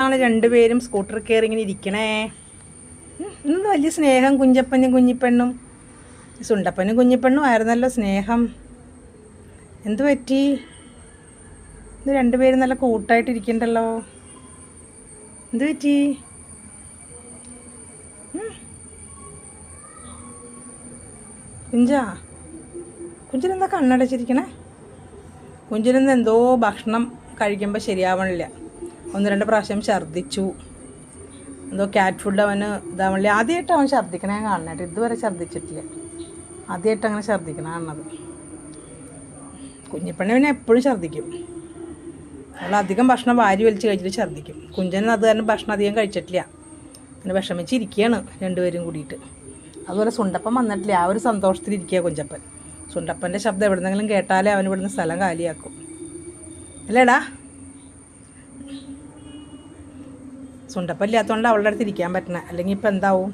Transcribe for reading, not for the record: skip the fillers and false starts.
ഞങ്ങൾ രണ്ടുപേരും സ്കൂട്ടർ കയറി ഇങ്ങനെ ഇരിക്കണേ. ഇന്ന് വലിയ സ്നേഹം കുഞ്ചപ്പനും കുഞ്ഞിപ്പെണ്ണും. സുണ്ടപ്പനും കുഞ്ഞിപ്പെണ്ണും ആയിരുന്നല്ലോ സ്നേഹം. എന്തു പറ്റി? ഇത് രണ്ടുപേരും നല്ല കൂട്ടായിട്ടിരിക്കണ്ടല്ലോ. എന്തു പറ്റി? കുഞ്ചിനെന്താ കണ്ണടച്ചിരിക്കണേ? കുഞ്ചിനെന്താ എന്തോ ഭക്ഷണം കഴിക്കുമ്പോൾ ശരിയാവണില്ല. 1-2 പ്രാവശ്യം ഛർദ്ദിച്ചു. എന്തോ ക്യാറ്റ് ഫുഡ് അവന് ഇതാവണില്ല. ആദ്യമായിട്ട് അവൻ ഛർദ്ദിക്കണേ കാണണേട്ട്. ഇതുവരെ ഛർദ്ദിച്ചിട്ടില്ല. ആദ്യമായിട്ട് അങ്ങനെ ഛർദ്ദിക്കണ കാണുന്നത്. കുഞ്ഞിപ്പെണ്ണ പിന്നെ എപ്പോഴും ഛർദ്ദിക്കും. അവൾ അധികം ഭക്ഷണം വാരി വലിച്ച് കഴിച്ചിട്ട് ഛർദ്ദിക്കും. കുഞ്ചൻ അത് കാരണം ഭക്ഷണം അധികം കഴിച്ചിട്ടില്ല. അങ്ങനെ വിഷമിച്ചിരിക്കുകയാണ് രണ്ടുപേരും കൂടിയിട്ട്. അതുപോലെ സുണ്ടപ്പൻ വന്നിട്ടില്ല. ആ ഒരു സന്തോഷത്തിലിരിക്കുക കുഞ്ചപ്പൻ. സുണ്ടപ്പൻ്റെ ശബ്ദം എവിടെന്നെങ്കിലും കേട്ടാലേ അവൻ ഇവിടുന്ന് സ്ഥലം കാലിയാക്കും. അല്ലേടാ? സുണ്ടപ്പൻ ഇല്ലാത്തതുകൊണ്ട് അവളുടെ അടുത്ത് ഇരിക്കാൻ പറ്റണേ. അല്ലെങ്കിൽ ഇപ്പം എന്താവും?